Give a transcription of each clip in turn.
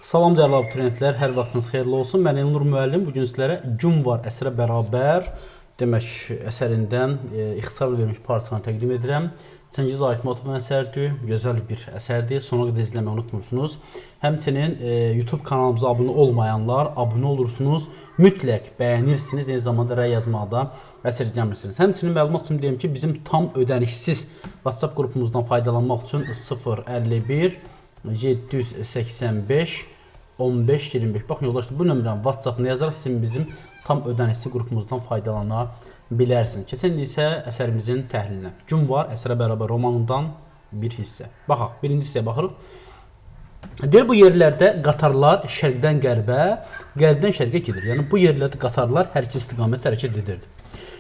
Salam dəyərli abituriyentlər, hər vaxtınız xeyirli olsun. Mən Elnur müəllim. Bu gün sizlərə Gün var əsərə bərabər demək əsərindən ixtisar verilmiş parçanı təqdim edirəm. Çəngiz Aytmatovun əsəridir, gözəl bir əsərdir. Sona qədər izləməyi unutmursunuz. Həmçinin YouTube kanalımıza abunə olmayanlar abunə olursunuz. Mütləq bəyənirsiniz, eyni zamanda rəy yazmaqda əsirgəmirsiniz. Həmçinin məlumat üçün deyim ki, bizim tam ödənişsiz WhatsApp qrupumuzdan faydalanmaq üçün 051 785 15 25. Baxın yoldaşlar, bu nömrəni WhatsApp-na yazaraq sizin bizim tam ödənişli qrupumuzdan faydalana bilərsiniz. Keçən il isə əsərimizin təhlilinə. Gün var əsərə bərabər romanından bir hissə. Baxaq, birinci hissəyə baxırıq. Deyir, bu yerlərdə qatarlar şərqdən qərbə, qərbdən şərqə gedir. Yəni bu yerlərdə qatarlar hər iki istiqamətdə hərəkət edirdi.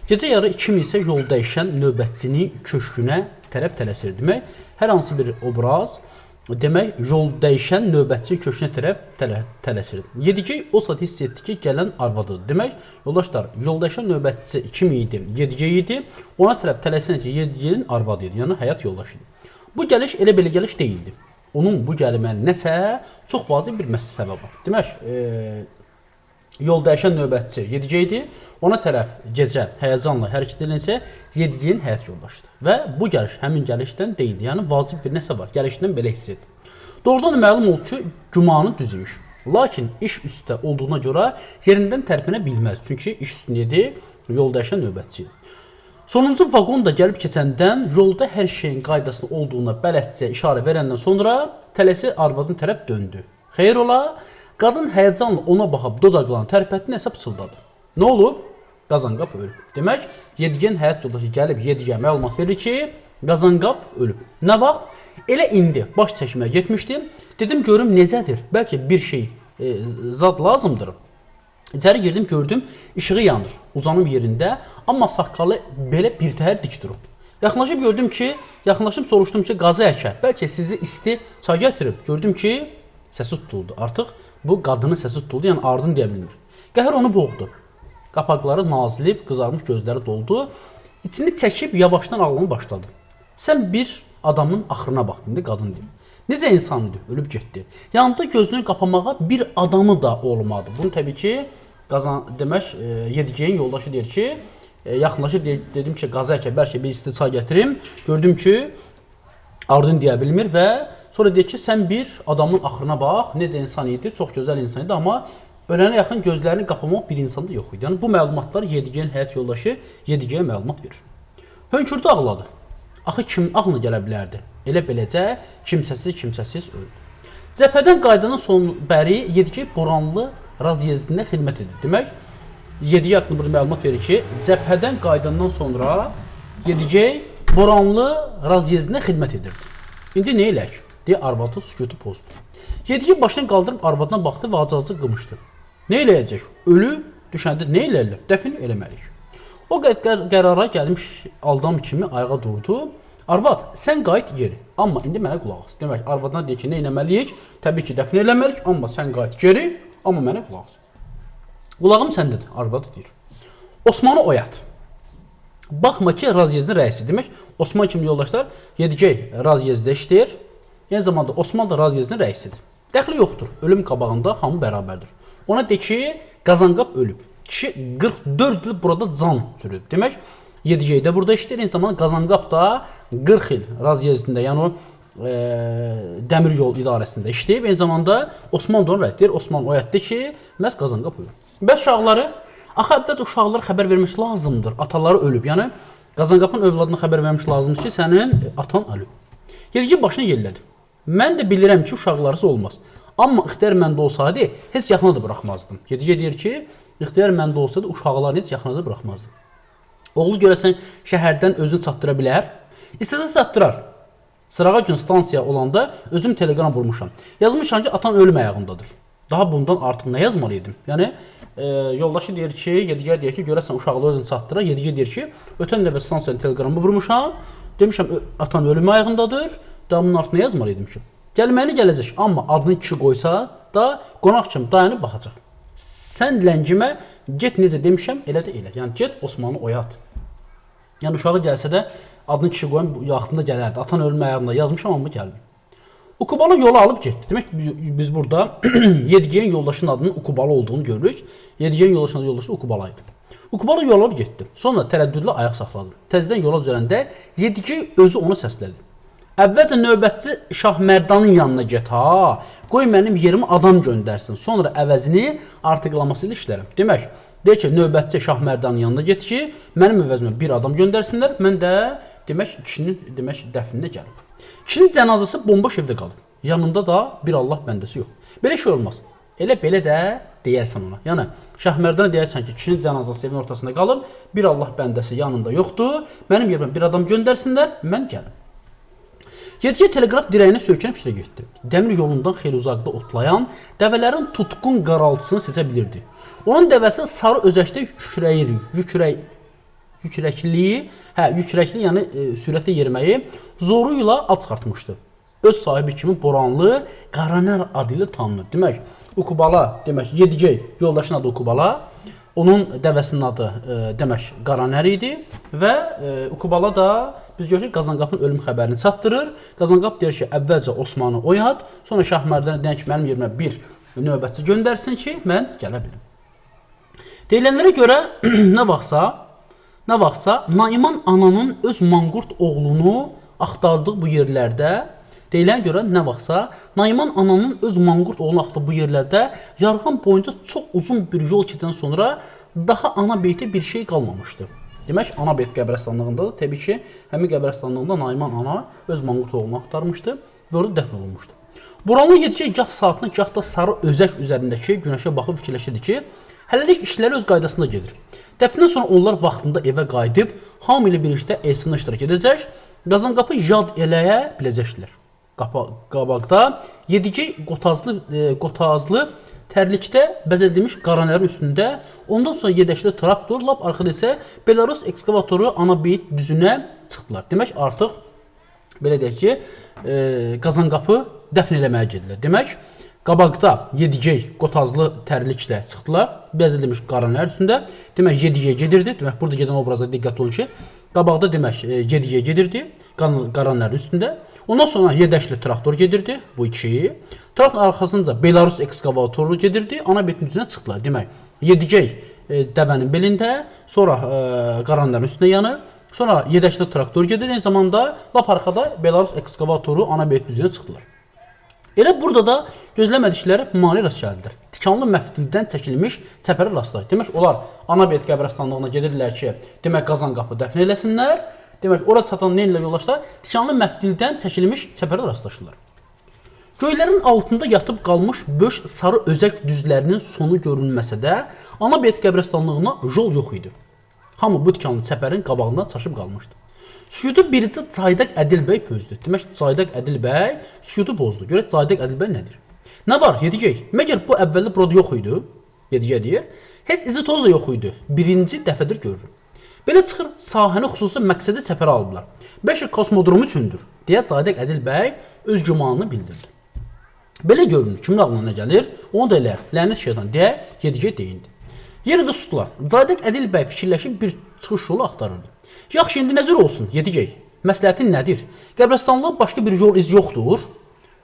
Gecə yarı 2000 isə yol dəyişən növbətçini köşkünə tərəf tələsir. Demək, hər hansı bir obraz demək, yol dəyişən növbətçi köşkünə tərəf tələsir. Yedigey o saat hiss etdi ki, gələn arvadıdır. Demək, yoldaşlar, yol dəyişən növbətçisi kim idi? Yedigey idi. Ona tərəf tələsən ki, Yedigeyin arvadı idi. Yəni həyat yoldaşı idi. Bu gəliş elə belə gəliş deyildi. Onun bu gəlimə nəsə çox vacib bir məsələ var. Demək, yol dəyişən növbətçi Yedigey idi. Ona tərəf gecə həyəcanla hərəkət edilsə, Yedigeyin həyat yoldaşıdır. Və bu gəliş həmin gəlişdən deyildi. Yəni vacib bir nəsə var. Gəlişdən belə hiss etdi. Doğrudan məlum oldu ki, gümanı düz imiş. Lakin iş üstə olduğuna görə yerindən tərpənə bilməz. Çünki iş üstündə idi, yol dəyişən növbətçi idi. Sonuncu vaqon da gəlib keçəndən yolda hər şeyin qaydasında olduğuna bələdcə işarə verəndən sonra tələsi arvadın tərəf döndü. Xeyr ola, qadın həyəcanla ona baxıb dodaqlarını tərpətdi, nəsə pıçıldadı. Nə olub? Qazanqap ölüb. Demək, Yedigeyin həyat yoldaşı gəlib Yedigeyə məlumat verir ki, Qazanqap ölüb. Nə vaxt? Elə indi baş çəkməyə getmişdim. Dedim, görüm necədir? Bəlkə bir şey zad lazımdır. İçəri girdim, gördüm, işığı yanır. Uzanım yerində, amma saqqalı belə bir təhər dik durub. Yaxınlaşıb gördüm ki, soruşdum ki, Qazı Əkə, bəlkə sizi isti çay gətirib. Gördüm ki, səsi tutuldu. Artıq bu qadının səsi tutuldu, yəni ardını deyə bilmir. Qəhər onu boğdu. Qapaqları nazilib, qızarmış gözləri doldu. İçini çəkib yavaşdan ağlamaya başladı. Sən bir adamın axırına bax, indi qadın deyir. Necə insan idi? Ölüb getdi. Yanında gözünü qapamağa bir adamı da olmadı. Bunu təbii ki, demək, Yedigeyin yoldaşı deyir ki, yaxınlaşıb dedim ki, Qazı Əkə, bəlkə bir isti çay gətirim. Gördüm ki, ardını deyə bilmir və sonra deyir ki, sən bir adamın axırına bax, necə insan idi, çox gözəl insan idi, amma ölənə yaxın gözlərini qapamaq bir insanda yox idi. Yəni bu məlumatlar Yedigeyin həyat yoldaşı Yedigeyə məlumat verir. Hönkürdü, ağladı. Axı kim ağlına gələ bilərdi? Elə beləcə kimsəsiz öldü. Cəbhədən qayıdandan son bəri Yedigey Boranlı razyezdində xidmət edir. Demək, Yedigey haqqında burada məlumat verir ki, cəbhədən qayıdandan sonra Yedigey Boranlı razyezdində xidmət edirdi. İndi nə elək? Deyə arvadı sükutu pozdu. Yedigey başını qaldırıb arvadına baxdı və acı-acı qımışdı. Nə eləyəcək? Ölü düşəndə nə eləyirlər? Dəfin eləməliyik. O qərara gəlmiş aldam kimi ayağa durdu. Arvad, sən qayıt geri, amma indi mənə qulaq as. Demək, arvadına deyir ki, nə eləməliyik? Təbii ki, dəfin eləməliyik, amma sən qayıt geri, amma mənə qulaq as. Qulağım səndədir, arvadı deyir. Osmanı oyat. Baxma ki, razyezdin rəisi. Demək, Osman kimi yoldaşlar Yedigey razyezdə işləyir. Eyni zamanda Osman da razyezdin rəisidir. Dəxli yoxdur. Ölüm qabağında hamı bərabərdir. Ona de ki, Qazanqap ölüb. Kişi 44 il burada can sürüb. Demək, Yedigey də burada işləyir. Eyni zamanda Qazanqap da 40 il razyezdində, yəni o dəmir yol idarəsində işləyib. Eyni zamanda Osman da onu rəis deyir. Osman oyatdı ki, məhz Qazanqap ölüb. Bəs uşaqları? Axı əvvəlcə uşaqlara xəbər vermək lazımdır. Ataları ölüb. Yəni Qazanqapın övladına xəbər vermək lazımdır ki, sənin atan ölüb. Yedigey başını yellədi. Mən də bilirəm ki, uşaqlarısı olmaz. Amma ixtiyar məndə olsaydı, heç yaxına da buraxmazdım. Yedigey deyir ki, ixtiyar məndə olsaydı, uşaqlarını heç yaxına da buraxmazdım. Oğlu görəsən şəhərdən özünü çatdıra bilər. İstəsə çatdırar. Sırağa gün stansiya olanda özüm telegram vurmuşam. Yazmışam ki, atan ölüm ayağındadır. Daha bundan artıq nə yazmalıydım? Yəni, yoldaşı deyir ki, Yedigey deyir ki, görəsən uşaqlı özünü çatdırar. Yedigey deyir ki, ötən dəfə stansiyanın telegramı vurmuşam. Demişəm, atan ölüm ayağındadır. Daha bunun artıq nə yazmalıydım ki? Gəlməli gələcək, amma adını kişi qoysa da qonaq kimi dayanıb baxacaq. Sən ləngimə, get necə demişəm, elə də elə. Yəni, get Osmanı oyat. Yəni, uşağı gəlsə də adını kişi qoyan vaxtında gələrdi. Atan ölüm ayağında yazmışam, amma gəlmir. Ukubala yolu alıb getdi. Demək biz burada Yedigeyin yoldaşının adının Ukubala olduğunu görürük. Yedigeyin yoldaşının yoldaşı Ukubala idi. Ukubala yola alıb getdi. Sonra tərəddüdlə ayaq saxladı. Təzədən yola düzələndə Yedigey özü onu səslədi. Əvvəlcə növbətçi Şahmərdanın yanına get ha. Qoy mənim yerimi adam göndərsin. Sonra əvəzini artıqlaması ilə işlərəm. Demək, deyir ki, növbətçi Şahmərdanın yanına get ki, mənim əvəzimə bir adam göndərsinlər. Mən də demək kişinin dəfninə gəlim. Kişinin cənazəsi bomboş evdə qalıb. Yanında da bir Allah bəndəsi yox. Belə şey olmaz. Elə belə də deyərsən ona. Yəni Şahmərdana deyərsən ki, kişinin cənazəsi evin ortasında qalıb, bir Allah bəndəsi yanında yoxdur. Mənim yerimə bir adam göndərsinlər, mən gəlim. Yedigey teleqraf dirəyinə söykənib fikrə getdi. Dəmir yolundan xeyli uzaqda otlayan dəvələrin tutqun qaraltısını seçə bilirdi. Onun dəvəsi sarı özəkdə yükrəkli, yəni sürətlə yeriməyi zoru ilə ad çıxartmışdı. Öz sahibi kimi Boranlı Qaranər adı ilə tanınır. Demək, Ukubala, demək Yedigey yoldaşının adı Ukubala, onun dəvəsinin adı demək Qaranər idi və Ukubala da biz görürük Qazanqapın ölüm xəbərini çatdırır. Qazanqap deyir ki, əvvəlcə Osmanı oyad, sonra Şahmərdana deyir ki, mənim yerimə bir növbətçi göndərsin ki, mən gələ bilim. Deyilənlərə görə nə vaxtsa Naiman ananın öz manqurt oğlunu axtardığı bu yerlərdə deyilən görə nə vaxtsa Naiman ananın öz manqurt oğlunu axtardığı bu yerlərdə yarğan boyunca çox uzun bir yol keçən sonra daha ana beytə bir şey qalmamışdı. Demək, ana beyt qəbirstanlığında da təbii ki, həmin qəbirstanlığında Naiman ana öz manqurt oğlunu axtarmışdı və orada dəfn olunmuşdu. Boranlı Yedigey gah saatına, gah da sarı özək üzərindəki günəşə baxıb fikirləşirdi ki, hələlik işləri öz qaydasında gedir. Dəfndən sonra onlar vaxtında evə qayıdıb, hamı ilə birlikdə ehsana iştirak edəcək, Qazanqapı yad eləyə biləcəkdilər. Qabaqda Yedigey qotazlı tərlikdə bəzədilmiş qaranərin üstündə, ondan sonra yedəkli traktor, lap arxada isə Belarus ekskavatoru ana beyt düzünə çıxdılar. Demək, artıq belə deyək ki, Qazanqapı dəfn eləməyə gedirlər. Demək, qabaqda Yedigey qotazlı tərliklə çıxdılar, bəzədilmiş qaranərin üstündə. Demək, Yedigey gedirdi. Demək, burada gedən obrazda diqqət olun ki, qabaqda demək Yedigey gedirdi qaranərin üstündə. Ondan sonra yedəkli traktor gedirdi, bu iki. Traktorun arxasınca Belarus ekskavatoru gedirdi, ana beytin düzünə çıxdılar. Demək, Yedigey dəvənin belində, sonra qaranərin üstünə yanı, sonra yedəkli traktor gedir, eyni zamanda lap arxada Belarus ekskavatoru ana beytin düzünə çıxdılar. Elə burada da gözləmədikləri mane rast gəldilər. Tikanlı məftildən çəkilmiş çəpərə rastlayır. Demək, onlar ana beyt qəbirstanlığına gedirlər ki, demək Qazanqapı dəfn eləsinlər. Demək, ora çatan nə ilə yoldaşlar? Tikanlı məftildən çəkilmiş çəpərə rastlaşırlar. Göylərin altında yatıb qalmış böş sarı özək düzlərinin sonu görünməsə də, ana beyt qəbirstanlığına yol yox idi. Hamı bu tikanlı çəpərin qabağından çaşıb qalmışdı. Sükutu biricə Caydaq Ədil bəy pözdü. Demək, Caydaq Ədil bəy sükutu pozdu. Görək, Caydaq Ədil bəy nədir? Nə var, Yedigey? Məgər bu əvvəldə burada yox idi? Yedigey deyir. Heç izi toz da yox idi. Birinci dəfədir görürüm. Belə çıxır, sahəni xüsusi məqsədi çəpərə alıblar. Bəlkə kosmodromu üçündür, deyə Caydaq Ədil bəy öz gümanını bildirdi. Belə görünür, kimin ağlına nə gəlir? Onu da eləyər, lənət şeytan, deyə Yedigey deyindi. Yerə də sustular. Caydaq Ədil bəy fikirləşib bir çıxış yolu axtarırdı. Yaxşı, indi necə olsun, Yedigey? Məsləhətin nədir? Qəbirstanlığa başqa bir yol iz yoxdur.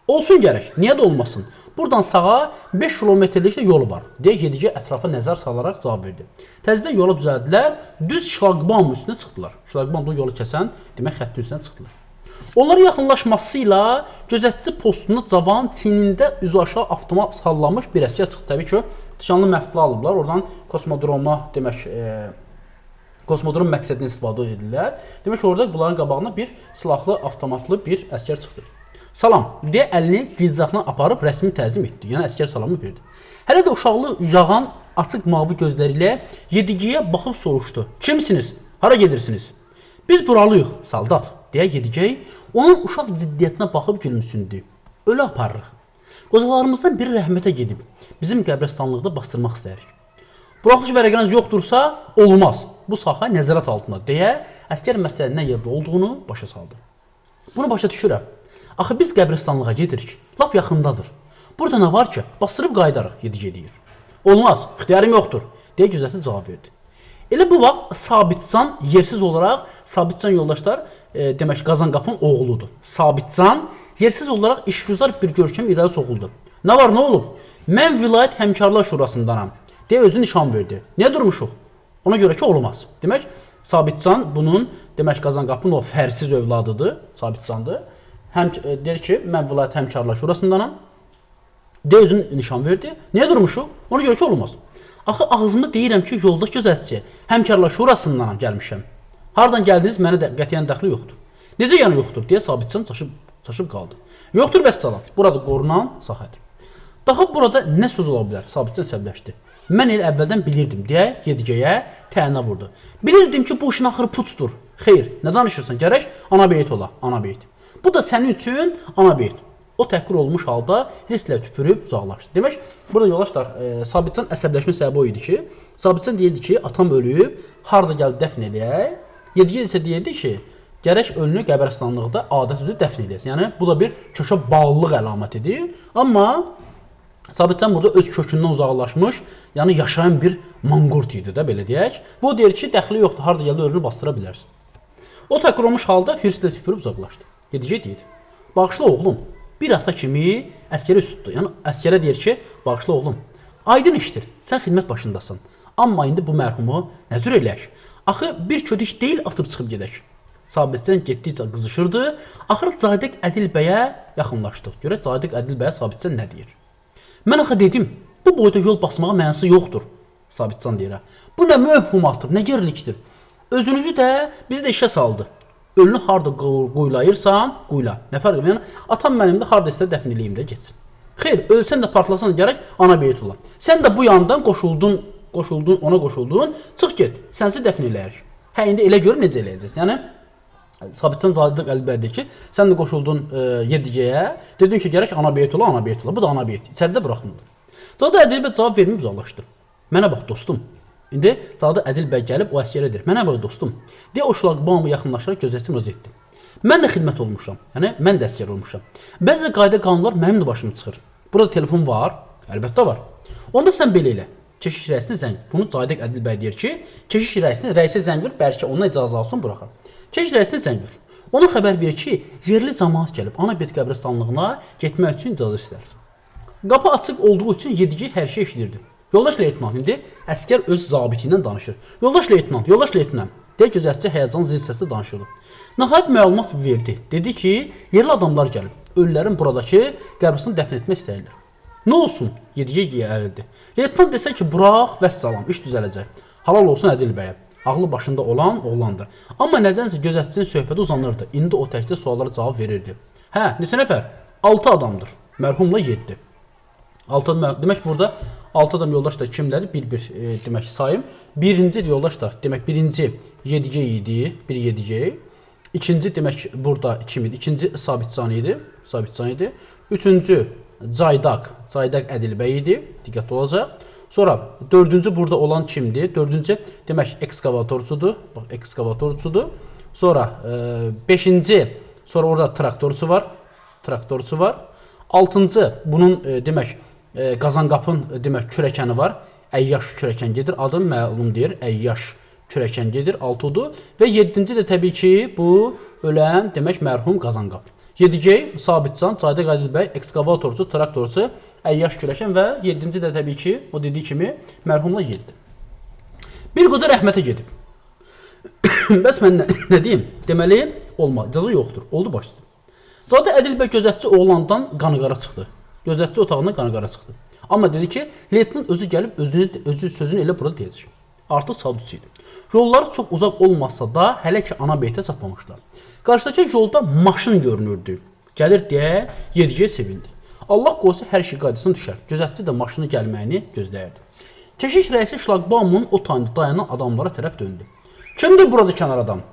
Olsun gərək, niyə də olmasın? Buradan sağa 5 kilometrlik yolu var, deyə Yedigey ətrafa nəzər salaraq cavab verdi. Təzədən yola düzəldilər, düz şlaqbam üstünə çıxdılar. Şlaqbam da yolu kəsən, demək xəttin üstünə çıxdılar. Onların yaxınlaşması ilə gözətçi postunu cavan çiynində üzü aşağı avtomat sallamış bir əsgər çıxdı. Təbii ki, tikanlı məftil alıblar, oradan kosmodroma, demək, kosmodrom məqsədini istifadə edirlər. Demək ki, orada bunların qabağına bir silahlı, avtomatlı bir əsgər çıxdı. Salam, deyə əlini gicgahına aparıb rəsmi təzim etdi. Yəni, əsgər salamı verdi. Hələ də uşaqlı yağan, açıq mavi gözlərilə Yedigeyə baxıb soruşdu. Kimsiniz? Hara gedirsiniz? Biz buralıyıq, saldat, deyə Yedigey onun uşaq ciddiyyətinə baxıb gülümsündü. Ölü aparırıq. Qocalarımızdan biri rəhmətə gedib, bizim qəbirstanlıqda bastırmaq istəyirik. Buraxılış vərəqəniz yoxdursa, olmaz. Bu sahə nəzarət altında, deyə əsgər məsələnin nə yerdə olduğunu başa saldı. Bunu başa düşürəm. Axı biz qəbirstanlığa gedirik, lap yaxındadır. Burada nə var ki, bastırıb qayıdarıq, Yedigey deyir. Olmaz, ixtiyarım yoxdur, deyə gözətçi cavab verdi. Elə bu vaxt Sabitcan yersiz olaraq, Sabitcan yoldaşlar demək Qazanqapın oğludur. Sabitcan yersiz olaraq işgüzar bir görkəm irəli soxuldu. Nə var, nə olub? Mən vilayət həmkarlar şurasındanam deyə özü nişan verdi. Niyə durmuşuq? Ona görə ki, olmaz. Demək, Sabitcan bunun, demək, Qazanqapının o fərsiz övladıdır, Sabitcandır. Deyir ki, mən vilayət həmkarlar şurasındanam deyə özünü nişan verdi. Niyə durmuşuq? Ona görə ki, olmaz. Axı, ağzımda deyirəm ki, yoldaş gözətçi, həmkarlar şurasındanam gəlmişəm. Hardan gəldiniz, mənə də qətiyyən dəxli yoxdur. Necə yəni yoxdur, deyə Sabitcan çaşıb qaldı. Yoxdur vəssalam, burada qorunan sahədir. Daha burada nə söz ola bilər? Sabitcan səbləşdi. Mən elə əvvəldən bilirdim, deyə Yedigeyə təyinə vurdu. Bilirdim ki, bu işin axırı puçdur. Xeyr, nə danışırsan? Gərək anabeyt ola, anabeyt. Bu da sənin üçün anabeyt. O təhqir olmuş halda hisslə tüpürüb uzaqlaşdı. Demək, burada yoldaşlar, Sabitcan əsəbləşmə səbəbi o idi ki, Sabitcan deyirdi ki, atam ölüb, harda gəldi dəfn eləyək. Yedige isə deyirdi ki, gərək ölünü qəbərstanlıqda adət üzrə dəfn eləyəsin. Yəni, bu da bir kökə bağlılıq əlamətidir. Amma Sabitcan burada öz kökündən uzaqlaşmış, yəni yaşayan bir manqurt idi də, belə deyək. Və o deyir ki, dəxli yoxdur, harda gəldi ölünü bastıra bilərsin. O təhqir olmuş halda hırsla tüpürüb uzaqlaşdı. Yedige deyir, bağışla oğlum, bir ata kimi əskərə üst tutdu. Yəni, əskərə deyir ki, bağışla oğlum, aydın işdir, sən xidmət başındasın. Amma indi bu mərhumu nə cür eləyək? Axı, bir kötük deyil, atıb çıxıb gedək. Sabitcan getdikcə qızışırdı. Axırı Cadiq Ədil bəyə yaxınlaşdı. Görə Cadiq Ədil bəyə Sabitcan nə deyir? Mən axı dedim, bu boyda yol basmağa mənası yoxdur. Sabitcan deyir. Bu nə mövhumatdır, nə gerilikdir. Özünüzü də bizi də işə saldı. Ölünü harda quyulayırsan, quyula. Nə fərq edir? Yəni, atam mənim də harda istə dəfn eləyim də getsin. Xeyr, ölsən də partlasan da gərək ana beyt ola. Sən də bu yandan ona qoşuldun, çıx get, sənsi dəfn eləyərik. Hə, indi elə gör necə eləyəcəksən. Yəni, Sabitcan Cadiq Ədil bəy deyir ki, sən də qoşuldun Yedigeyə, dedin ki, gərək ana beyt ola. Bu da ana beyt. İçəridə buraxılmır. Cadiq Ədil bəy cavab verməyib uzaqlaşdı. Mənə bax, dostum. İndi Cadiq Ədil bəy gəlib o əsgərə deyir. Mənə bax, dostum. Deyə o şlaqbaumı yaxınlaşaraq gözətçi müraciət etdi. Mən də xidmət olmuşam. Yəni, mən də əsgər olmuşam. Bəzi qayda qanunlar mənim də başıma çıxır. Burada telefon var. Əlbəttə var. Onda sən belə elə. Keşiş rəisinə zəng. Bunu Cadiq Ədil bəy deyir ki, keşiş rəisə zəng ver, bəlkə ondan icazə alsın, buraxar. Keşiş rəisinə zəng ver. Ona xəbər ver ki, yerli cəmaət gəlib Anabeyt qəbirstanlığına getmək üçün icazə istər. Qapı açıq olduğu üçün Yedige hər şey eşidirdi. Yoldaş leytenant, indi əskər öz zabiti ilə danışır. Yoldaş leytenant, deyə gözətçi həyəcan zil səslə danışırdı. Nəhayət məlumat verdi. Dedi ki, yerli adamlar gəlib. Ölülərin buradakı qəbirstanı dəfn etmək istəyirlər. Nə olsun? Yedige əyildi. Leytenant desə ki, burax, vəssalam, iş düzələcək. Halal olsun Ədil bəyə. Ağlı başında olan oğlandır. Amma nədənsə gözətçinin söhbəti uzanırdı. İndi o təkcə suallara cavab verirdi. Hə, neçə nəfər? 6 adamdır. Mərhumla 7. Demək burada 6 adam yoldaşlar kimləri? Bir demək sayım. Birinci yoldaşlar, demək birinci Yedige idi, bir Yedige. İkinci demək burada kim idi? İkinci Sabitcan idi. Üçüncü Cadiq Ədil bəy idi. Diqqətli olacaq. Sonra dördüncü burada olan kimdir? Dördüncü demək ekskavatorçudur. Bax, ekskavatorçudur. Sonra beşinci, sonra orada traktorçu var. Altıncı bunun demək Qazanqapın demək kürəkəni var. Əyyaş kürəkən gedir. Adı məlum deyir. Əyyaş kürəkən gedir. 6-dur. Və 7-ci də təbii ki, bu ölən demək mərhum Qazanqap. Yedige, Sabitcan, Cadiq Ədil bəy, ekskavatorçu, traktorçu, əyyaş kürəkən və 7-ci də təbii ki, o dediyi kimi mərhumla 7. Bir qoca rəhmətə gedib. Bəs mən nə deyim? Deməli, olmaz. İcazə yoxdur. Oldu başladı. Cadiq Ədil bəy gözətçi oğlandan qanıqara çıxdı. Gözətçi otağından qanıqara çıxdı. Amma dedi ki, leytenant özü gəlib özü sözünü elə burada deyəcək. Artıq saat 3 idi. Yolları çox uzaq olmasa da hələ ki ana beytə çatmamışlar. Qarşıdakı yolda maşın görünürdü. Gəlir deyə Yedige sevindi. Allah qoysa hər şey qaydasına düşər. Gözətçi də maşının gəlməyini gözləyirdi. Keşiş rəisi şlaqbaumun o tayında dayanan adamlara tərəf döndü. Kimdir burada kənar adam?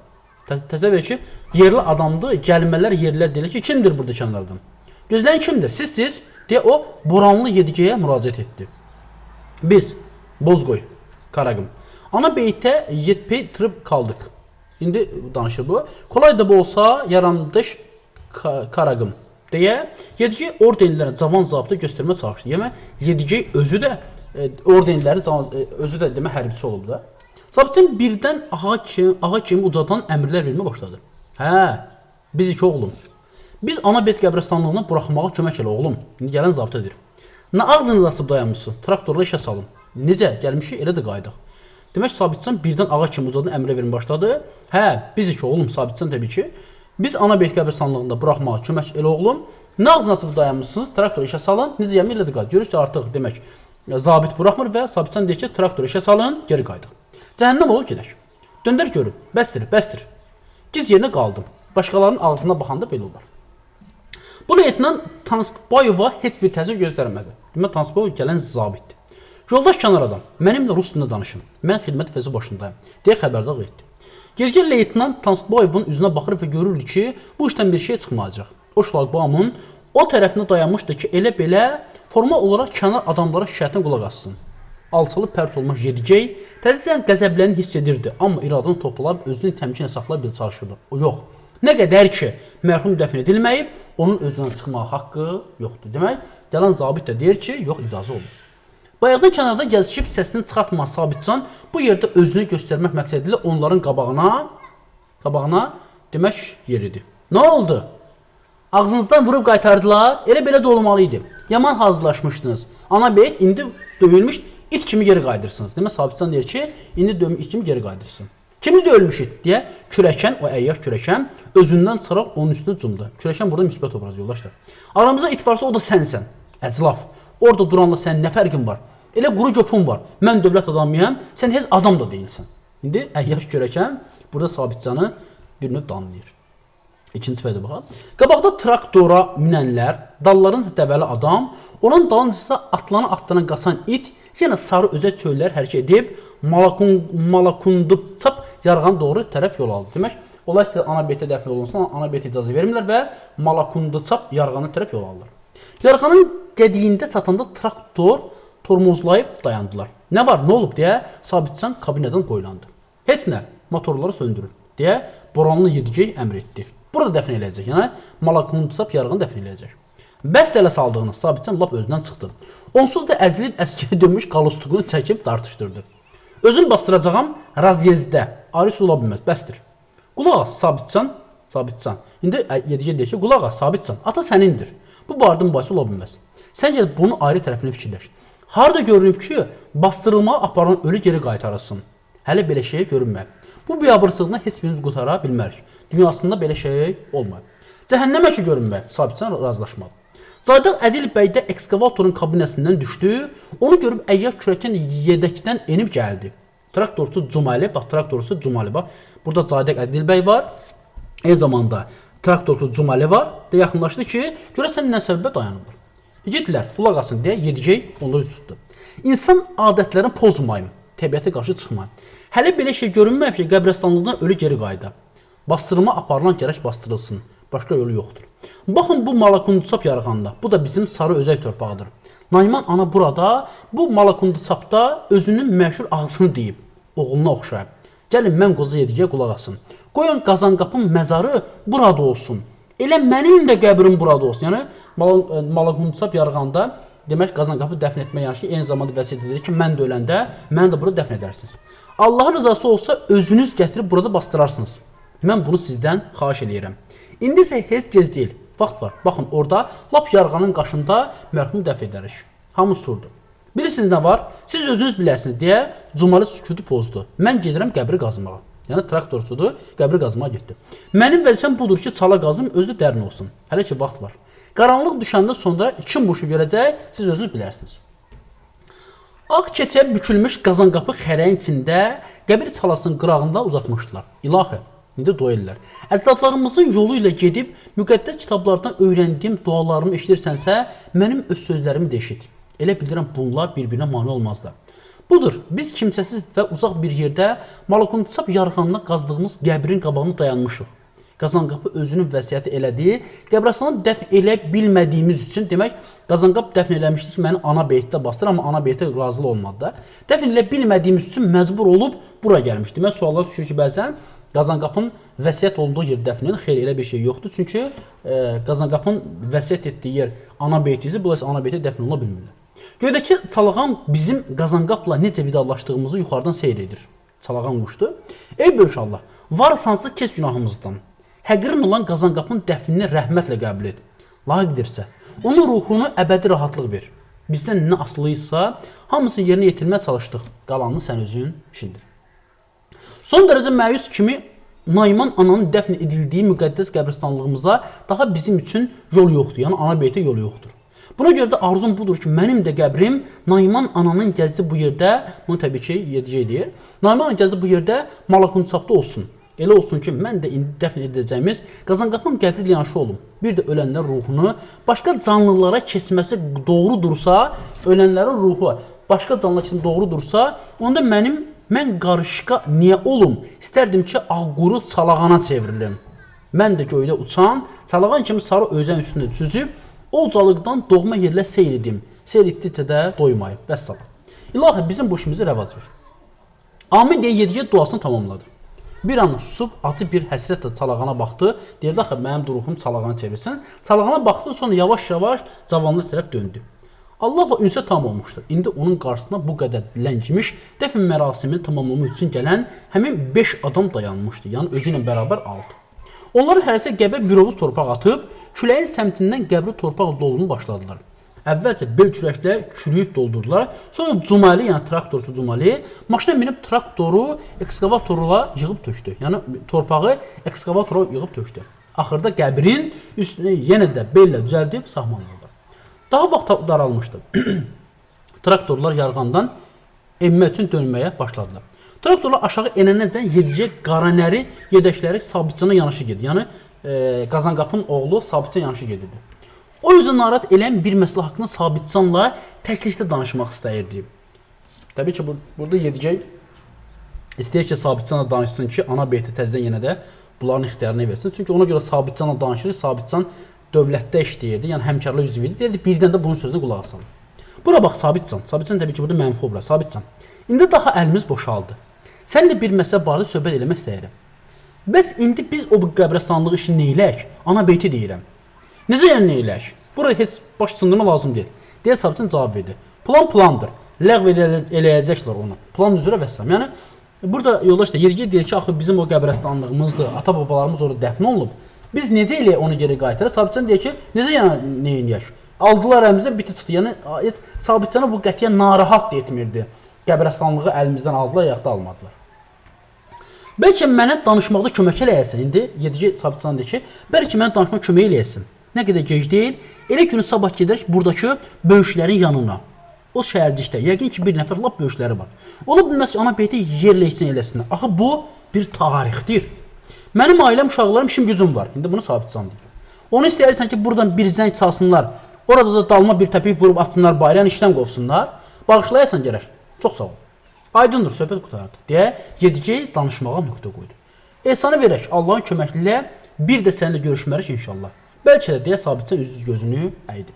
Təsəvvür ki, yerli adamdır, gəlmələr yerlər deyilər ki, kimdir burada kənar adam? Gözləyən kimdir? Siz deyə o Boranlı Yedigeyə müraciət etdi. Biz, Bozqoy, Qaraqım. Ana beytə yetpeytirib qaldıq. İndi danışır bu. Kolay da bu olsa yaranmış Qaraqım deyə Yedige ordenlərin cavan zabitə göstərmə çalışdı. Yəni Yedige özü də ordenlərin özü də demə hərbiçi olub da. Zabitçin birdən ağa kimi ucadan əmrlər vermə başladı. Hə, biz iki oğlum. Biz ana beyt qəbirstanlığına buraxmağa kömək elə oğlum. İndi gələn zabit edir. Nə ağzınızı açıb dayanmışsın? Traktorla işə salın. Necə? Gəlmişik, elə də qaydıq. Demək Sabitcan birdən ağa kimi uzadı, əmrə verin başladı. Hə, bizik ki oğlum, Sabitcan təbii ki. Biz ana beyt qəbirstanlığında buraxmağa kömək elə oğlum. Nə ağzınızı açıb dayanmışsınız? Traktor işə salın. Necə yəni elə də qaydıq. Görürsünüz artıq demək zabit buraxmır və Sabitcan deyir ki, traktor işə salın, geri qaydıq. Cəhənnəm olub gedək. Döndər görün. Bəsdir, bəsdir. Giz yerinə qaldım. Başqalarının ağzına baxanda belə olar. Bu leytenant Tanskbayova heç bir təsir göstərmədi. Demək, Tanskbayov gələn zabitdir. Yoldaş kənar adam, mənimlə rus dilində danışın. Mən xidmət vəzi başındayım, deyə xəbərdar etdi. Geri leytenant Tanskbayovun üzünə baxır və görürdü ki, bu işdən bir şey çıxmayacaq. O şlaqbaumun o tərəfində dayanmışdı ki, elə belə formal olaraq kənar adamlara şikayətinə qulaq assın. Alçalı pərt olmuş Yedigey tədricən qəzəbləni hiss edirdi, amma iradını toplayıb özünü təmkinlə saxlayıb bir çalışırdı. O yox. Nə qədər ki, mərhum dəfn edilməyib, onun özündən çıxmağa haqqı yoxdur. Demək, gələn zabit də deyir ki, yox, icazə olmaz. Bayaqdan kənarda gəzişib səsini çıxartmayan Sabitcan bu yerdə özünü göstərmək məqsədilə onların qabağına demək yeridir. Nə oldu? Ağzınızdan vurub qaytardılar, elə belə də olmalı idi. Yaman hazırlaşmışdınız. Ana beyt indi döyülmüş it kimi geri qaydırsınız. Demək, Sabitcan deyir ki, indi döyülmüş it kimi geri qaydırsın. Kimi döyülmüş it deyə kürəkən, o əyyar kürəkən özündən çıxaraq onun üstünə cumdu. Kürəkən burada müsbət obraz yoldaşlar. Aramızda it varsa o da sənsən. Əclaf. Orada duranla sənin nə fərqin var? Elə quru göpün var. Mən dövlət adamıyam, sən heç adam da deyilsən. İndi əyyar kürəkən burada Sabitcanı bir növ danlayır. İkinci fərdə baxaq. Qabaqda traktora minənlər, dallarınca dəvəli adam, onun dalınca atlana qaçan it, yenə sarı özək çöllər hərəkət edib Malakundupçap yarğan doğru tərəf yol aldı. Demək, olay istəyir ana beytə dəfn olunsun, ana beytə icazə vermirlər və Malakundupçap yarğanı tərəf yol alırlar. Yarğanın qədiyində çatanda traktor tormozlayıb dayandılar. Nə var, nə olub deyə Sabitcan kabinədən boylandı. Heç nə, motorları söndürün deyə Boranlı Yedigey əmr etdi. Burada dəfn eləyəcək, yəni Malakundupçap yarğanı dəfn eləyəcək. Bəs elə saldığını Sabitcan lap özündən çıxdı. Onsuz da əzilib əskəyə dönmüş qalustuğunu çəkib dartışdırdı. Özüm bastıracağam razyezdə. Aris ola bilməz, bəsdir. Qulaq as, Sabitcan. İndi Yedigey deyir ki, qulaq as, Sabitcan, ata sənindir. Bu bardım bahisi ola bilməz. Sən gəl bunun ayrı tərəfini fikirləş. Harada görünüb ki, bastırılmağa aparan ölü geri qaytarılsın. Hələ belə şey görünməyib. Bu biabırsızlıqdan heç birimiz qutara bilmərik. Dünyasında belə şey olmayıb. Cəhənnəmə ki görünməyib, Sabitcan razılaşmadı. Caydaq Ədil bəy də ekskavatorun kabinəsindən düşdü. Onu görüb əyyar kürəkən yedəkdən enib gəldi. Traktorçu Cumali, bax traktorçu Cumali, bax. Burada Caydaq Ədil bəy var. Eyni zamanda traktorçu Cumali var. De yaxınlaşdı ki, görəsən nə səbəbə dayanırlar. Gedilər, qulaq asın deyə Yedigey onları üz tutdu. İnsan adətlərini pozmayın, təbiətə qarşı çıxmayın. Hələ belə şey görünməyib ki, qəbirstanlıqdan ölü geri qayda. Bastırma aparılan gərək bastırılsın. Başqa yolu yoxdur. Baxın bu Malakundupçap yarğanda. Bu da bizim sarı özək torpağıdır. Nayman ana burada bu Malakundupçapda özünün məşhur ağzını deyib. Oğluna oxşayıb. Gəlin mən qoca Yedigey qulaq asın. Qoyun Qazanqapın məzarı burada olsun. Elə mənim də qəbrim burada olsun. Yəni Malakundupçap yarğanda demək Qazanqapı dəfn etmək yəni ki, eyni zamanda vəsiyyət edir ki, mən də öləndə məni də burada dəfn edərsiniz. Allahın rızası olsa özünüz gətirib burada bastırarsınız. Mən bunu sizdən xahiş eləyirəm. İndi isə heç gec deyil. Vaxt var. Baxın orada lap yarğanın qaşında mərhumu dəfn edərik. Hamı surdu. Bilirsiniz nə var? Siz özünüz biləsiniz deyə Cumali sükutu pozdu. Mən gedirəm qəbri qazmağa. Yəni traktorçudur, qəbri qazmağa getdi. Mənim vəzifəm budur ki, çala qazım özü dərin olsun. Hələ ki vaxt var. Qaranlıq düşəndən sonra kim bu işi görəcək, siz özünüz bilərsiniz. Ağ keçə bükülmüş Qazanqapı xərəyin içində qəbir çalasının qırağında uzatmışdılar. İlahi, indi doyurlar. Əcdadlarımızın yolu ilə gedib müqəddəs kitablardan öyrəndiyim dualarımı eşidirsənsə, mənim öz sözlərimi də eşit. Elə bilirəm bunlar bir-birinə mane olmazlar. Budur, biz kimsəsiz və uzaq bir yerdə Malakundupçap yarğanına qazdığımız qəbrin qabağına dayanmışıq. Qazanqapı özünün vəsiyyəti elədiyi, qəbrəstanı dəfn elə bilmədiyimiz üçün, demək, Qazanqap dəfn eləmişdi ki, məni ana beytdə bastır, amma ana beytə razı olmadı da. Dəfn elə bilmədiyimiz üçün məcbur olub bura gəlmişdi. Demək, suallar düşür ki, bəzən Qazanqapın vəsiyyət olduğu yer dəfn edir. Xeyr, elə bir şey yoxdur. Çünki Qazanqapın vəsiyyət etdiyi yer ana beytidir. Bunlar ana beytə dəfn ola bilmirlər. Göydəki Çalağan bizim Qazanqapla necə vidalaşdığımızı yuxarıdan seyr edir. Çalağan quşdu. Ey böyük Allah, varsansa keç günahımızdan. həqirin olan Qazanqapının dəfnini rəhmətlə qəbul et. Layiqdirsə, onun ruhunu əbədi rahatlıq ver. Bizdən nə asılıysa, hamısını yerinə yetirməyə çalışdıq. Qalanını sən özün işindir. Son dərəcə məyus kimi Naiman ananın dəfn edildiyi müqəddəs qəbristanlığımızda daha bizim üçün yol yoxdur. Yəni ana beytə yolu yoxdur. Buna görə də arzum budur ki, mənim də qəbrim Naiman ananın gəzdi bu yerdə, bunu təbii ki, yedicək deyir. Naiman ananın gəzdi bu yerdə Malakunsapda olsun. Elə olsun ki, mən də indi dəfn edəcəyimiz Qazanqapının qəbri ilə yanaşı olum. Bir də ölənlər ruhunu başqa canlılara keçməsi doğrudursa, ölənlərin ruhu başqa canlılar üçün doğrudursa, onda mən qarışqa niyə olum? İstərdim ki, ağquru çalağana çevrilim. Mən də göydə uçan, çalağan kimi sarı özən üstündə süzüb, Olcalıqdan doğma yerlə seyr edim. Seyr etdikcə də doymayıb. Vəssalam. İlahi, bizim bu işimizi rəvac ver. Amin deyə yedicə duasını tamamladı. Bir an susub, acı bir həsrətlə çalağana baxdı. Deyirdi, axı, mənim ruhum çalağana çevirsin. Çalağana baxdı, sonra yavaş-yavaş cavanlığa tərəf döndü. Allahla ünsə tam olmuşdur. İndi onun qarşısına bu qədər ləngimiş, dəfn mərasimini tamamlamaq üçün gələn həmin 5 adam dayanmışdı. Yəni, özü ilə bərabər 6. Onların hərəsə qəbə bir ovuz torpaq atıb, küləyin səmtindən qəbri torpaq dolunu başladılar. Əvvəlcə bel kürəklə çürüyüb doldurdular. Sonra Cumali, yəni traktorçu Cumali, maşına minib traktoru ekskavatorla yığıb tökdü. Yəni torpağı ekskavatora yığıb tökdü. Axırda qəbrin üstünü yenə də bellə düzəldib sahmanladı. Daha vaxt daralmışdı. Traktorlar yarğandan enmək üçün dönməyə başladılar. Traktorlar aşağı enənəcən yedicə qaranəri yedəkləri Sabitcana yanaşı gedir. Yəni Qazanqapının oğlu Sabitcan yanaşı gedirdi. O yüzden narahat eləyən bir məsələ haqqında Sabitcanla təklikdə danışmaq istəyirdi. Təbii ki, burada yedicək istəyir ki, Sabitcanla danışsın ki, ana beyti təzədən yenə də bunların ixtiyarına versin. Çünki ona görə Sabitcanla danışır, Sabitcan dövlətdə işləyirdi, yəni həmkarlı üzvü idi. Deyirdi, birdən də bunun sözünə qulaq asalım. Bura bax, Sabitcan. Sabitcan təbii ki, burada mənfi obraz. Sabitcan, indi daha əlimiz boşaldı. Səninlə bir məsələ barədə söhbət eləmək istəyirəm. Bəs indi biz o qəbristanlıq işini neylək? Ana beyti deyirəm. Necə yəni neylək? Buraya heç baş sındırma lazım deyil. Deyə Sabitcan cavab verdi. Plan plandır. Ləğv eləyəcəklər onu. Plan üzrə vəssalam. Yəni, burada yoldaş da yeri deyir ki, axı bizim o qəbristanlığımızdır. Ata-babalarımız orada dəfn olunub. Biz necə eləyək onu geri qaytarıq? Sabitcan deyir ki, necə yəni neyləyək? Aldılar əlimizdə biti çıxdı. Yəni, heç Sabitcanı bu qətiyyən narahat da etmirdi. Qəbristanlığı əlimizdən aldılar, yaxda almadılar. Bəlkə mənə danışmaqda kömək eləyəsin. İndi yedici Sabitcan deyir ki, bəlkə mənə danışmaqda kömək eləyəsin. Nə qədər gec deyil, elə günü sabah gedərək buradakı böyüklərin yanına. O şəhərcikdə, yəqin ki, bir nəfər lap böyükləri var. Ola bilməz ki, ana beyti yerləysin eləsinlər. Axı, bu bir tarixdir. Mənim ailəm, uşaqlarım, işim gücüm var. İndi bunu Sabitcan deyir. Onu istəyirsən ki, buradan bir zəng çalsınlar, orada da dalma bir təpik vurub atsınlar, bayrayan işdən qovsunlar. Bağışlayarsan gərək. Çox sağ ol. Aydındır, söhbət qutardı. Deyə yedicək danışmağa nöqtə qoydu. Ehsanı verək, Allahın köməklilə bir də səninlə görüşmərək inşallah. Bəlkə də deyə Sabitcan üz gözünü əydi.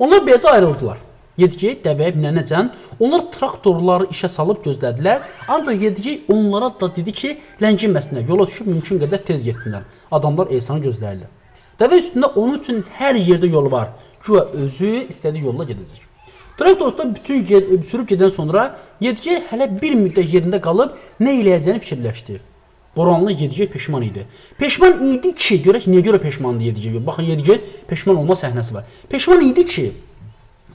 Onlar beləcə ayrıldılar. Yedicək dəvəyə binənəcən onlar traktorları işə salıb gözlədilər. Ancaq yedicək onlara da dedi ki, lənginməsinlər, yola düşüb mümkün qədər tez getsinlər. Adamlar ehsanı gözləyirlər. Dəvə üstündə onun üçün hər yerdə yol var. Güya özü istədiyi yolla gedəcək. Traktorda bütün sürüb gedən sonra yedicək hələ bir müddət yerində qalıb nə eləyəcəyini fikirləşdi. Boranlı yedicək peşman idi. Peşman idi ki, görək niyə görə peşmandı yedicək? Baxın, yedicək peşman olma səhnəsi var. Peşman idi ki,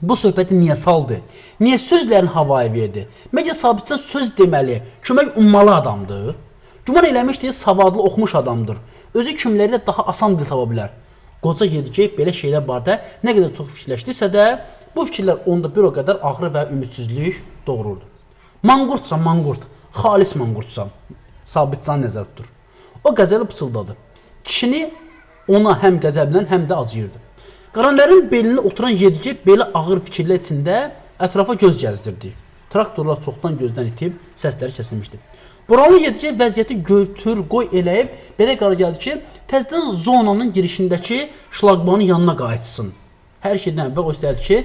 bu söhbəti niyə saldı? Niyə sözlərini havaya verdi? Məgər Sabitcan söz deməli, kömək ummalı adamdır? Güman eləmişdi, savadlı oxumuş adamdır. Özü kimlərlə daha asan dil tapa bilər. Qoca yedicək belə şeylər barədə nə qədər çox fikirləşdirsə də, bu fikirlər onda bir o qədər ağrı və ümidsizlik doğururdu. Manqurtsan, manqurt, xalis manqurtsan, Sabitcan nəzər tutur. O qəzəli pıçıldadı. Kişini ona həm qəzəblən, həm də acıyırdı. Qaranlərin belində oturan yedicək belə ağır fikirlər içində ətrafa göz gəzdirdi. Traktorlar çoxdan gözdən itib, səsləri kəsilmişdi. Boranlı yedicək vəziyyəti götür, qoy eləyib, belə qərar gəldi ki, təzədən zonanın girişindəki şlaqbanın yanına qayıtsın. Hər şeydən əvvəl o istədi ki,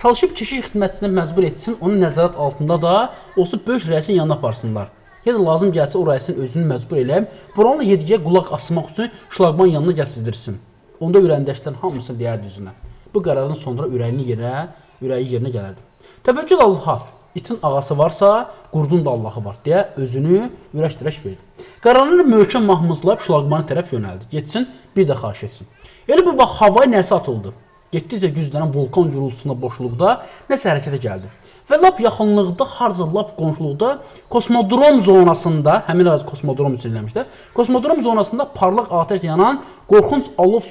çalışıb keşiş xidmətçisini məcbur etsin, onu nəzarət altında da olsa böyük rəisin yanına aparsınlar. Ya da lazım gəlsə o rəisin özünü məcbur eləyib, Boranlı yedicəyə qulaq asmaq üçün şlaqban yanına gətirdirsin. Onda ürəyindəklərin hamısı deyərdi üzünə. Bu qərardan sonra ürəyi yerinə gələrdi. Təvəkkül Allaha, İtin ağası varsa, qurdun da Allahı var deyə özünü ürəş-dirəş verdi. Qaranını möhkəm mahmuzlayıb şlaqmanı tərəf yönəldi. Getsin, bir də xahiş etsin. Elə bu vaxt havaya nəsə atıldı. Getdikcə güclənən vulkan gürültüsündə boşluqda nəsə hərəkətə gəldi. Və lap yaxınlıqda, harca lap qonşuluqda kosmodrom zonasında, həmin ərazi kosmodrom üçün eləmişdə, kosmodrom zonasında parlaq atəş yanan qorxunc alov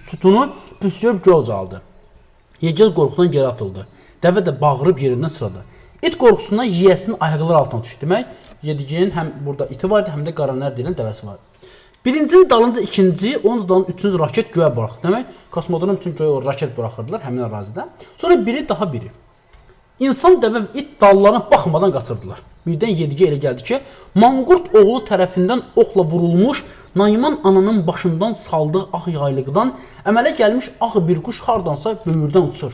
sütunu püskürüb göz aldı. Yegəz qorxudan geri atıldı. Dəvə də bağırıb yerindən sıradı. İt qorxusundan yiyəsinin ayaqları altına düşdü. Demək, Yediginin həm burada iti vardı, həm də qaranlar deyilən dəvəsi vardı. Birincinin dalınca ikinci, onun da dalınca üçüncü raket göyə buraxdı. Demək, kosmodrom üçün göyə o raket buraxırdılar həmin ərazidə. Sonra biri daha biri. İnsan, dəvə və it dallarına baxmadan qaçırdılar. Birdən Yedigə elə gəldi ki, manqurt oğlu tərəfindən oxla vurulmuş, Nayman ananın başından saldığı ağ yaylıqdan əmələ gəlmiş ağ bir quş hardansa böyürdən uçur.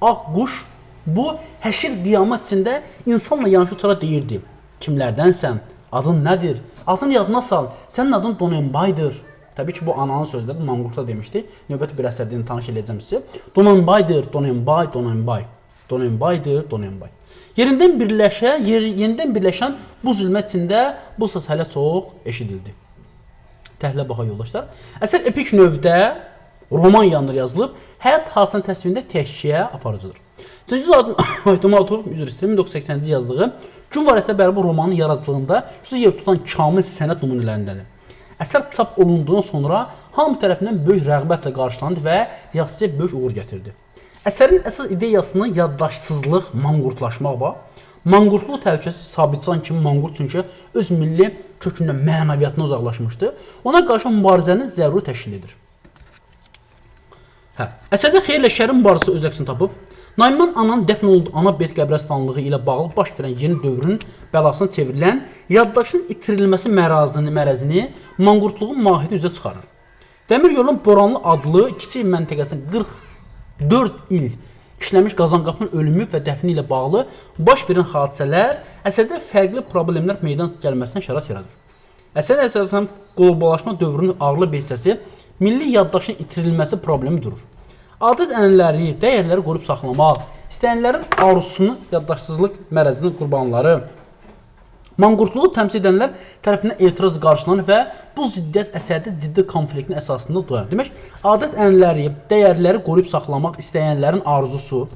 Ağ quş bu həşir qiyamət içində insanla yanaşı uçara deyirdi. Kimlərdənsən? Adın nədir? Adını yadına sal. Sənin adın Donenbaydır. Təbii ki, bu ananın sözləri manqurtda demişdi. Növbəti bir əsərdən tanış edəcəm sizə. Donenbaydır, Donenbay, Donenbay. Donenbaydır, Donenbay. Yenidən birləşən bu zülmət içində bu səs hələ çox eşidildi. Təhlilə baxa yoldaşlar. Əsər epik növdə roman yanında yazılıb, həyat hadisənin təsvirində təhkiyə aparıcıdır. Cəngüz Aytmatov 1980-ci yazdığı Gün var əsər bərabər romanın yaradıcılığında xüsusi yer tutan kamil sənət nümunələrindədir. Əsər çap olunduğundan sonra hamı tərəfindən böyük rəğbətlə qarşılandı və yazıcıya böyük uğur gətirdi. Əsərin əsas ideyasını yaddaşsızlıq, manqurtlaşmaq var. Manqurtluq təhlükəsi Sabitcan kimi manqurt çünki öz milli kökündən, mənəviyyatına uzaqlaşmışdı. Ona qarşı mübarizənin zəruri təşkil edir. Əsərdə xeyirlə şərin mübarizəsi öz əksini tapıb, Nayman ananın dəfn olunduğu ana bet qəbrəstanlığı ilə bağlı baş verən yeni dövrün bəlasına çevrilən yaddaşın itirilməsi mərəzini manqurtluğun mahiyyətini üzə çıxarır. Dəmir yolun Boranlı adlı kiçik məntəqəsində 44 il işləmiş Qazanqapının ölümü və dəfni ilə bağlı baş verən hadisələr əsərdə fərqli problemlər meydan gəlməsinə şərait yaradır. Əsər əsasən qloballaşma dövrünün ağırlı bir hissəsi milli yaddaşın itirilməsi problemi durur. Adət-ənənələri, dəyərləri qoruyub saxlamaq, istəyənlərin arzusunu, yaddaşsızlıq mərəzinin qurbanları, manqurtluğu təmsil edənlər tərəfindən etiraz qarşılanır və bu ziddiyyət əsərdə ciddi konfliktin əsasında dayanır. Demək, adət-ənənələri, dəyərləri qoruyub saxlamaq, istəyənlərin arzusu,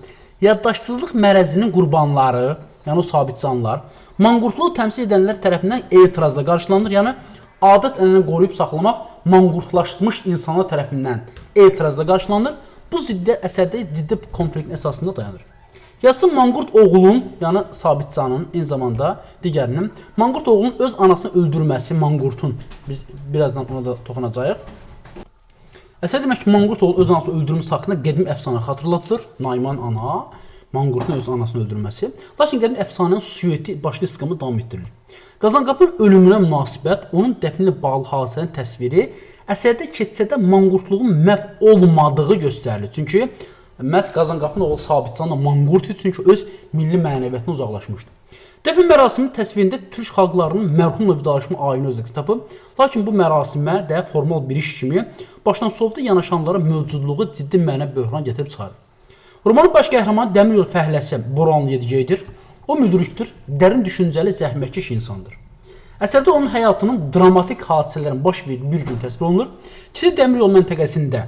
yaddaşsızlıq mərəzinin qurbanları, yəni o sabitcanlar, manqurtluğu təmsil edənlər tərəfindən etirazla qarşılanır, yəni adət-ənənəni qoruyub saxlamaq manqurtlaşmış insanlar tərəfindən etirazla qarşılanır. Bu ziddiyyət əsərdə ciddi konfliktin əsasında dayanır. Yazıcı manqurt oğlunun, yəni Sabitcanın, eyni zamanda digərinin, manqurt oğlunun öz anasını öldürməsi, manqurtun, biz birazdan ona da toxunacağıq. Əsər demək ki, manqurt oğlu öz anasını öldürməsi haqqında qədim əfsanə xatırlatılır. Nayman ana, manqurtun öz anasını öldürməsi. Lakin qədim əfsanənin süjeti başqa istiqamda davam etdirilir. Qazanqapının ölümünə münasibət, onun dəfni ilə bağlı hadisənin təsviri əsərdə keçsədə manqurtluğun məhv olmadığı göstərilir. Çünki məhz Qazanqapının oğlu Sabitcanla manqurt idi, çünki öz milli mənəviyyatına uzaqlaşmışdı. Dəfn mərasimi təsvirində türk xalqlarının mərhumla vidalaşma ayini özlükdə tapıb, lakin bu mərasimə də formal bir iş kimi başdan sovda yanaşanlara mövcudluğu ciddi mənə böhran gətirib çıxarır. Romanın baş qəhrəmanı dəmir yol fəhləsi Boranlı Yedigeydir. O müdrikdir, dərin düşüncəli, zəhmətkeş insandır. Əsərdə onun həyatının dramatik hadisələrin baş verdiyi bir gün təsvir olunur. Kiçik dəmir yol məntəqəsində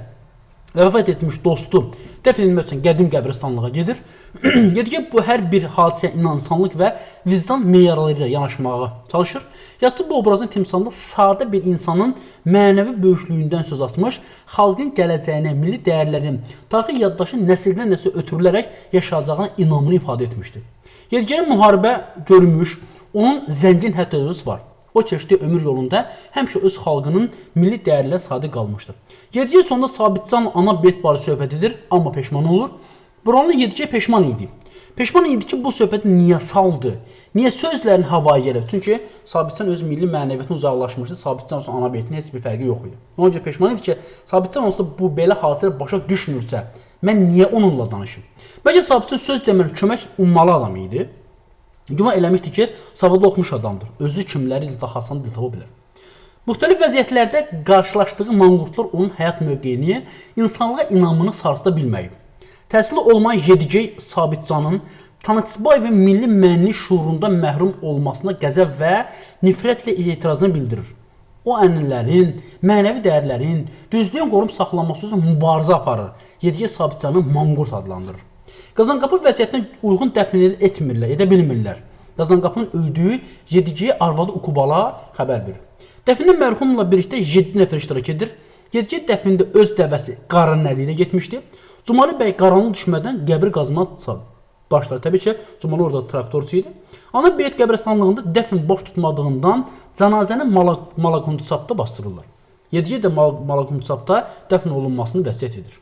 vəfat etmiş dostu dəfn edilmək üçün qədim qəbirstanlığa gedir. Yedigey bu hər bir hadisəyə insanlıq və vicdan meyarları ilə yanaşmağa çalışır. Yazıcı bu obrazın timsalında sadə bir insanın mənəvi böyüklüyündən söz atmış, xalqın gələcəyinə, milli dəyərlərin, tarixi yaddaşın nəsildən nəsə ötürülərək yaşayacağına inamını ifadə etmişdir. Yedigey'in müharibə görmüş, onun zəngin həddi-hüdudu var. O keçdiyi ömür yolunda həmişə öz xalqının milli dəyərlərə sadiq qalmışdır. Yedigey sonunda Sabitcan ana bet barədə söhbət edir, amma peşman olur. Boranlı Yedigey peşman idi. Peşman idi ki, bu söhbəti niyə saldı? Niyə sözlərin havaya gəlib? Çünki Sabitcan öz milli mənəviyyatına uzaqlaşmışdı. Sabitcan olsa ana betinin heç bir fərqi yox idi. Ona görə peşman idi ki, Sabitcan olsa bu belə hadisələr başa düşmürsə, mən niyə onunla danışım? Bəlkə Sabitcan söz deməli kömək ummalı adam idi. Güman eləmişdi ki, savadlı oxumuş adamdır. Özü kimləri ilə daha asan dil tapa bilər. Müxtəlif vəziyyətlərdə qarşılaşdığı manqurtlar onun həyat mövqeyini, insanlığa inamını sarsıda bilməyib. Təhsili olmayan Yedigey Sabitcanın Tanıqsızbayevin milli mənlik şuurunda məhrum olmasına qəzəb və nifrətlə etirazını bildirir. O ənənələrin, mənəvi dəyərlərin, düzlüyün qorunub saxlanması üçün mübarizə aparır. Yediqey Sabitcanı manqurt adlandırır. Qazankapı vəziyyətinə uyğun dəfn etmirlər, edə bilmirlər. Qazankapının öldüyü Yediqey arvadı Ukubala xəbər verir. Dəfində mərhumla birlikdə 7 nəfər iştirak edir. Yediqey dəfində öz dəvəsi Qaranın əli ilə getmişdi. Cumali bəy qaranlıq düşmədən qəbri qazma başlar. Təbii ki, Cumali orada traktorçu idi. Ana Beyt qəbirstanlığında dəfn boş tutmadığından cənazəni Malakuntusapda bastırırlar. Yediqey də Malakuntusapda dəfn olunmasını vəsiyyət edir.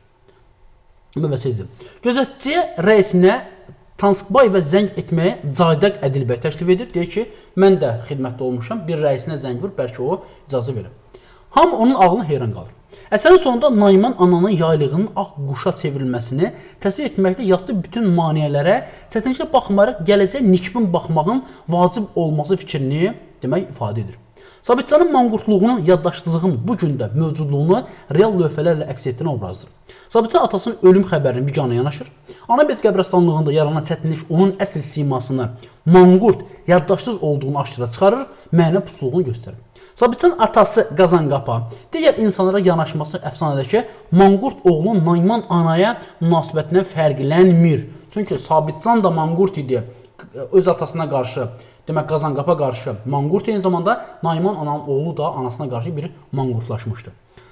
Gözətçiyə rəisinə Tanskbayevə zəng etməyə Caydaq Ədilbəy təklif edir. Deyir ki, mən də xidmətdə olmuşam, bir rəisinə zəng vur, bəlkə o icazə verir. Hamı onun ağlına heyran qalır. Əsərin sonunda Naiman ananın yaylığının ağ quşa çevrilməsini təsvir etməkdə yazıcı bütün maneələrə çətinliklə baxmayaraq gələcək nikbin baxmağın vacib olması fikrini demək ifadə edir. Sabitcanın manqurtluğunun, yaddaşlığının bu gündə mövcudluğunu real lövhələrlə əks etdirən obrazdır. Sabitcan atasının ölüm xəbərini bicana yanaşır. Ana Beyt qəbirstanlığında yaranan çətinlik onun əsl simasını, manqurt, yaddaşsız olduğunu aşkara çıxarır, mənə pusluğunu göstərir. Sabitcan atası Qazankapa, digər insanlara yanaşması əfsanədəki manqurt oğlun Naiman anaya münasibətindən fərqlənmir. Çünki Sabitcan da manqurt idi öz atasına qarşı. Demək, Qazankapa qarşı manqurt, eyni zamanda Naiman ananın oğlu da anasına qarşı bir manqurtlaşmışdı.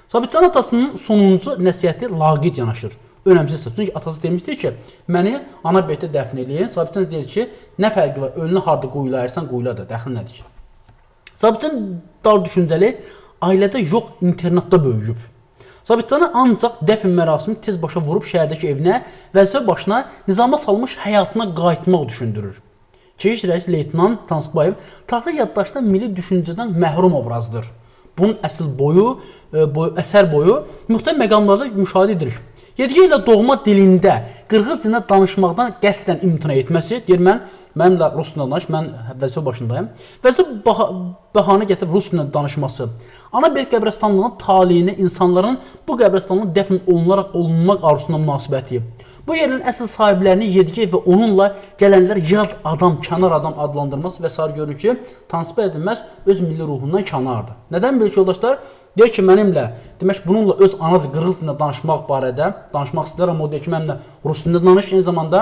Sabitcan atasının sonuncu nəsihəti laqeyd yanaşır. Önəmsizdir. Çünki atası demişdir ki, məni ana beytə dəfn eləyin. Sabitcan deyir ki, nə fərqi var? Ölünü harda quyulayırsan, quyula da. Dəxil nədir ki? Sabitcan dar düşüncəli, ailədə yox, internatda böyüyüb. Sabitcanı ancaq dəfn mərasimi tez başa vurub şəhərdəki evinə, vəzifə başına nizama salmış həyatına qayıtmaq düşündürür. Keşiş rəis Leytenant Tanskbayev tarixi yaddaşda milli düşüncədən məhrum obrazdır. Bunun əsər boyu müxtəlif məqamlarda müşahidə edirik. Yediqey ilə doğma dilində qırğız dilində danışmaqdan qəsdən imtina etməsi, deyir mənimlə rus dilində danış, mən vəzifə başındayım. Vəzifə bəhanə gətirib rus dilində danışması, Ana Beyt qəbirstanlığının taleyini insanların bu qəbirstanlığa dəfn olunmaq arzusuna münasibəti. Bu yerin əsl sahiblərini Yediqey və onunla gələnlər yad adam, kənar adam adlandırması və s. görür ki, Tanskbayev məhz öz milli ruhundan kənardır. Nədən bilir ki, yoldaşlar? Deyir ki, mənimlə, demək bununla öz ana qırğız dilində danışmaq barədə, danışmaq istəyirəm, o deyir ki, mənimlə rus dilində danış, eyni zamanda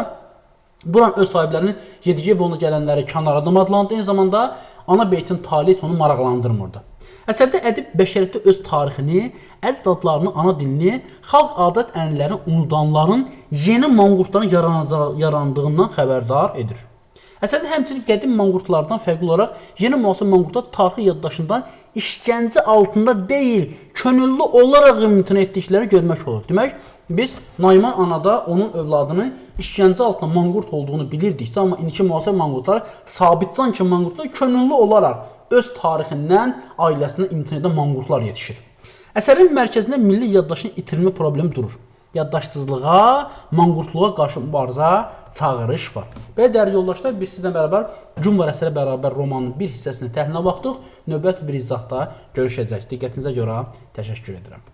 buranın öz sahiblərinin Yediqey və ona gələnləri kənar adam adlandırır, eyni zamanda Ana Beytin taleyi onu maraqlandırmırdı. Əsərdə ədib bəşəriyyətdə öz tarixini, əcdadlarını, ana dilini, xalq adət ənənlərini unudanların yeni manqurtların yarandığından xəbərdar edir. Əsərdə həmçinin qədim manqurtlardan fərqli olaraq yeni müasir manqurtlar tarixi yaddaşından işgəncə altında deyil, könüllü olaraq imtina etdiklərini görmək olur. Demək, biz Naiman anada onun övladının işgəncə altında manqurt olduğunu bilirdiksə, amma indiki müasir manqurtlar Sabitcan kimi manqurtlar könüllü olaraq öz tarixindən, ailəsinə imtina edən manqurtlar yetişir. Əsərin mərkəzində milli yaddaşın itirilmə problemi durur. Yaddaşsızlığa, manqurtluğa qarşı mübarizə çağırış var. Belə dəyərli yoldaşlar, biz sizlə bərabər Gün var əsərə bərabər romanın bir hissəsini təhlilinə baxdıq. Növbət bir izahda görüşəcək. Diqqətinizə görə təşəkkür edirəm.